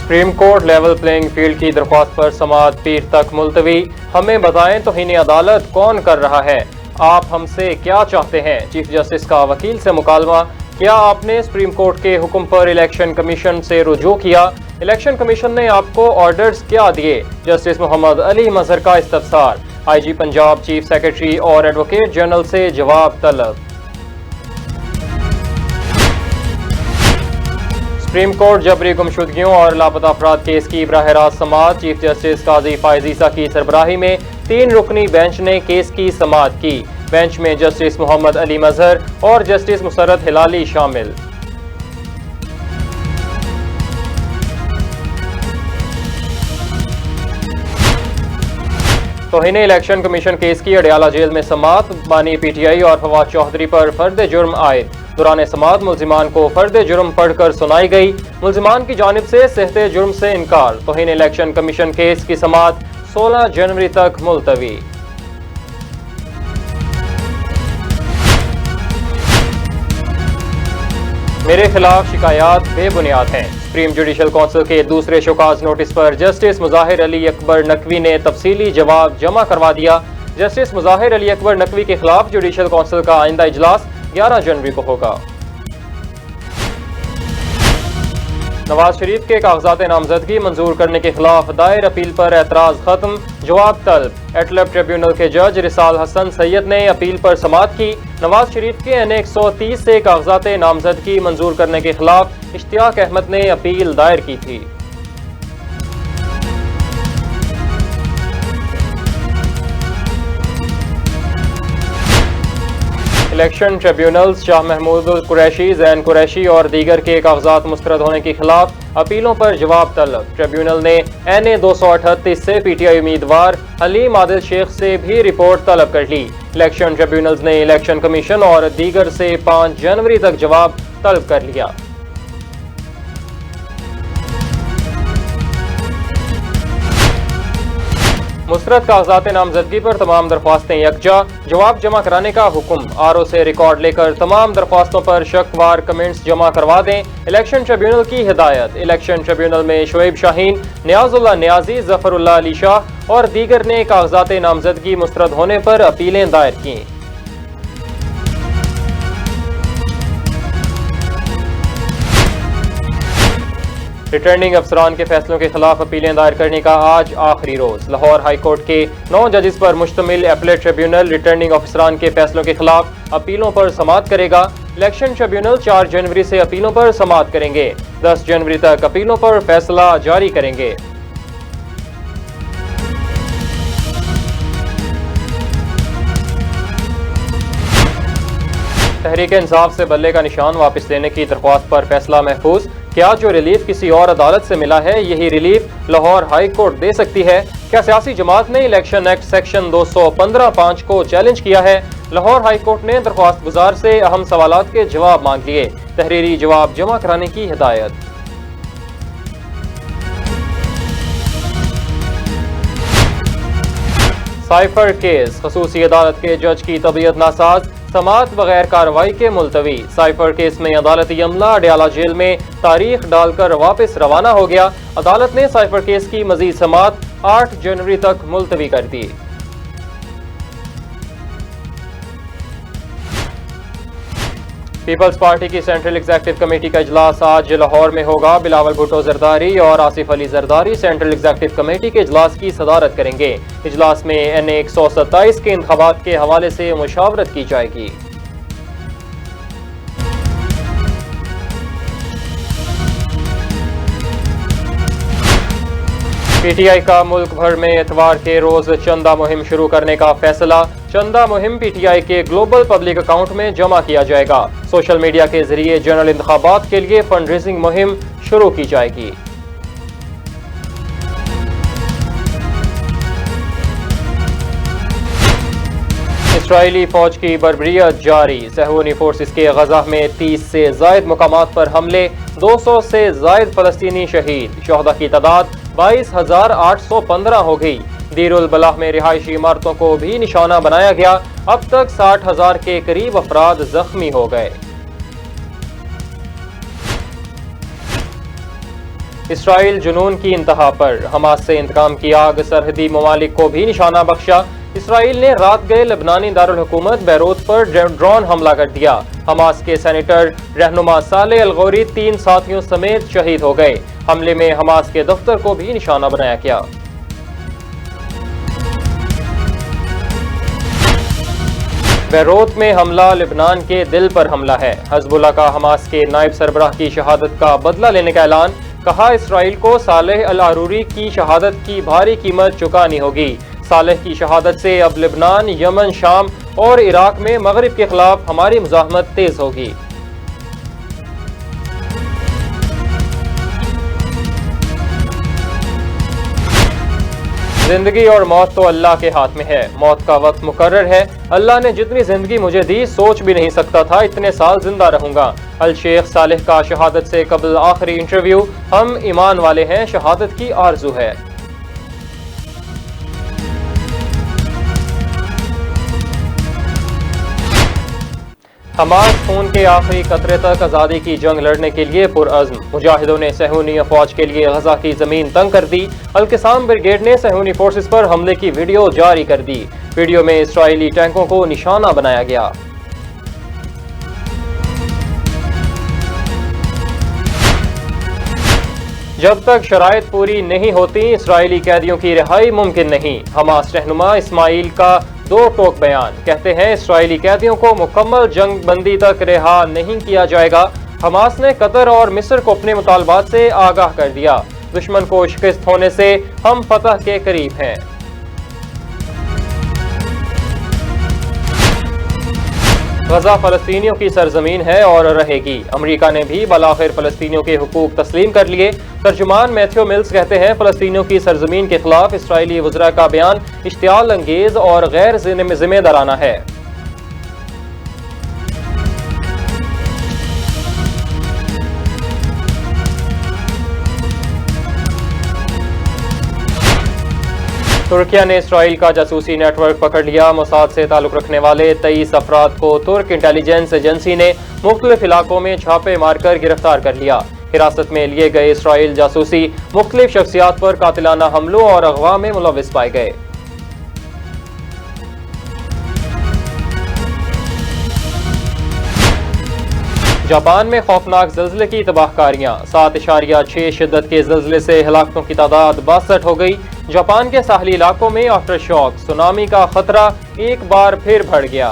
Supreme court level playing field की दरख्वास्त पर समाअत पीर तक मुलतवी। हमें बताएं तौहीन अदालत कौन कर रहा है, आप हमसे क्या चाहते हैं। चीफ जस्टिस का वकील से मुकालमा। क्या आपने सुप्रीम कोर्ट के हुक्म पर इलेक्शन कमीशन से रुजू किया? इलेक्शन कमीशन ने आपको ऑर्डर्स क्या दिए? जस्टिस मोहम्मद अली मजहर का इस्तफसार। IG पंजाब, चीफ सेक्रेटरी और एडवोकेट जनरल से जवाब तलब। सुप्रीम कोर्ट जबरी गुमशुदगियों और लापता अफराद केस की बराह रास्त समाअत। चीफ जस्टिस काजी फायज ईसा की सरबराही में 3 रुकनी बेंच ने केस की समाअत की। बेंच में जस्टिस मोहम्मद अली मजहर और जस्टिस मुसर्रत हिलाली शामिल। तौहीन इलेक्शन कमीशन केस की अडयाला जेल में समाअत। बानी PTI और फवाद चौधरी पर फर्द जुर्म आयद। दौरान समाअत मुल्जिमान को फर्द जुर्म पढ़कर सुनाई गई। मुल्जिमान की जानिब से सेहते जुर्म से इनकार। तौहीन इलेक्शन कमीशन केस की समाअत 16 जनवरी तक मुलतवी। मेरे खिलाफ शिकायत बेबुनियाद हैं। सुप्रीम जुडिशल काउंसिल के दूसरे शोकाज नोटिस पर जस्टिस मुजाहिर अली अकबर नकवी ने तफसीली जवाब जमा करवा दिया। जस्टिस मुजाहिर अली अकबर नकवी के खिलाफ जुडिशल काउंसिल का आइंदा इजलास 11 जनवरी को होगा। नवाज शरीफ के कागजात नामजदगी मंजूर करने के खिलाफ दायर अपील पर एतराज खत्म, जवाब तलब। एटलब ट्रिब्यूनल के जज रिसाल हसन सैयद ने अपील पर समाअत की। नवाज शरीफ के NA 130 से कागजात नामजदगी मंजूर करने के खिलाफ इश्तियाक अहमद ने अपील दायर की थी। इलेक्शन ट्रिब्यूनल्स शाह महमूद कुरैशी, जैन कुरैशी और दीगर के कागजात मुस्तरद होने के खिलाफ अपीलों पर जवाब तलब। ट्रिब्यूनल ने NA 238 से PTI उम्मीदवार हलीम आदिल शेख से भी रिपोर्ट तलब कर ली। इलेक्शन ट्रिब्यूनल्स ने इलेक्शन कमीशन और दीगर से 5 जनवरी तक जवाब तलब कर लिया। मुस्तरद कागजात नामजदगी पर तमाम दरख्वास्तें यकजा, जवाब जमा कराने का हुक्म। RO से रिकॉर्ड लेकर तमाम दरख्वास्तों पर शकवार कमेंट्स जमा करवा दें। इलेक्शन ट्रिब्यूनल की हिदायत। इलेक्शन ट्रिब्यूनल में शुएब शाहीन, नियाजुल्लाह नियाजी, जफरुल्लाह अली शाह और दीगर ने कागजात नामजदगी मुस्तरद होने पर अपीलें दायर की। रिटर्निंग अफसरान के फैसलों के खिलाफ अपीलें दायर करने का आज आखिरी रोज। लाहौर हाई कोर्ट के 9 जजेस पर मुश्तमिल अपीलेट ट्रिब्यूनल रिटर्निंग अफसरान के फैसलों के खिलाफ अपीलों पर समाअत करेगा। इलेक्शन ट्रिब्यूनल 4 जनवरी से अपीलों पर समाअत करेंगे। 10 जनवरी तक अपीलों पर फैसला जारी करेंगे। तहरीक इंसाफ से बल्ले का निशान वापस लेने की दरख्वास्त पर फैसला महफूज। क्या जो रिलीफ किसी और अदालत से मिला है, यही रिलीफ लाहौर हाई कोर्ट दे सकती है? क्या सियासी जमात ने इलेक्शन एक्ट सेक्शन 215(5) को चैलेंज किया है? लाहौर हाई कोर्ट ने दरख्वास्त गुजार से अहम सवालात के जवाब मांग लिए। तहरीरी जवाब जमा कराने की हिदायत। साइफर केस, खसूसी अदालत के जज की तबीयत नासाज, समाअत बगैर कार्रवाई के मुलतवी। साइफर केस में अदालती अमला अडयाला जेल में तारीख डालकर वापस रवाना हो गया। अदालत ने साइफर केस की मजीद समाअत 8 जनवरी तक मुलतवी कर दी। पीपल्स पार्टी की सेंट्रल एग्जीक्यूटिव कमेटी का इजलास आज लाहौर में होगा। बिलावल भुट्टो जरदारी और Asif Ali Zardari central executive committee के इजलास की सदारत करेंगे। इजलास में NA 127 के इंतखाबात के हवाले से मुशावरत की जाएगी। PTI का मुल्क भर में इतवार के रोज चंदा मुहिम शुरू करने का फैसला। चंदा मुहिम PTI के ग्लोबल पब्लिक अकाउंट में जमा किया जाएगा। सोशल मीडिया के जरिए जनरल इंतखाबात के लिए फंड रेजिंग मुहिम शुरू की जाएगी। इसराइली फौज की बर्बरियत जारी। सहूनी फोर्सेस के गजा में 30 से जायद मुकामात पर हमले, 200 से जायद फलस्तीनी शहीद। शोहदा की तादाद 22,815 हो गई। दीरुल बलाह में रिहायशी इमारतों को भी निशाना बनाया गया। अब तक 60,000 के करीब अफराद जख्मी हो गए। इसराइल जुनून की इंतहा पर, हमास से इंतकाम की आग, सरहदी ममालिक को भी निशाना बख्शा। इसराइल ने रात गए लबनानी दारुल हुकूमत बैरूत पर ड्रोन हमला कर दिया। हमास के सेनेटर रहनुमा साले अल गौरी 3 साथियों समेत शहीद हो गए। हमले में हमास के दफ्तर को भी निशाना बनाया गया। बैरूत में हमला लेबनान के दिल पर हमला है। हिज़्बुल्लाह का हमास के नायब सरबराह की शहादत का बदला लेने का ऐलान। कहा, इसराइल को सालेह अल आरूरी की शहादत की भारी कीमत चुकानी होगी। सालेह की शहादत से अब लेबनान, यमन, शाम और इराक में मगरिब के खिलाफ हमारी मुज़ाहमत तेज होगी। जिंदगी और मौत तो अल्लाह के हाथ में है। मौत का वक्त मुकर्रर है। अल्लाह ने जितनी जिंदगी मुझे दी, सोच भी नहीं सकता था इतने साल जिंदा रहूंगा। अल शेख सालेह का शहादत से कबल आखिरी इंटरव्यू। हम ईमान वाले हैं, शहादत की आरजू है। हमास खून के आखिरी कतरे तक आज़ादी की जंग लड़ने के लिए पुरअज़्म। मुजाहिदों ने सहूनी अफवाज के लिए गजा की जमीन तंग कर दी। अल-क़िसाम ब्रिगेड ने सहूनी फोर्सेस पर हमले की वीडियो जारी कर दी। वीडियो में इसराइली टैंकों को निशाना बनाया गया। जब तक शराइत पूरी नहीं होती, इसराइली कैदियों की रिहाई मुमकिन नहीं। हमास रहनुमा इस्माइल का 2 टोक बयान। कहते हैं, इसराइली कैदियों को मुकम्मल जंग बंदी तक रिहा नहीं किया जाएगा। हमास ने कतर और मिस्र को अपने मुतालबात से आगाह कर दिया। दुश्मन को शिकस्त होने से हम फतह के करीब हैं। गजा फलस्तीनियों की सरजमीन है और रहेगी। अमेरिका ने भी बलाखिर फलस्तीनियों के हुकूक तस्लीम कर लिए। तर्जुमान मैथ्यू मिल्स कहते हैं, फलस्तीनियों की सरजमीन के खिलाफ इसराइली वज़रा का बयान इश्तियाल अंगेज और गैर जिम्मेदाराना है। तुर्किया ने इसराइल का जासूसी नेटवर्क पकड़ लिया। मोसाद से ताल्लुक रखने वाले 23 अफराद को तुर्क इंटेलिजेंस एजेंसी ने मुख्तलिफ इलाकों में छापे मारकर गिरफ्तार कर लिया। हिरासत में लिए गए इसराइल जासूसी मुख्तलिफ शख्सियात पर कातिलाना हमलों और अगवा में मुलव्विस पाए गए। जापान में खौफनाक ज़ल्ज़ले की तबाहकारियां। 7.6 शिद्दत के ज़ल्ज़ले से हलाकतों की तादाद 62 हो गई। जापान के साहली इलाकों में आफ्टर शॉक सुनामी का खतरा एक बार फिर बढ़ गया।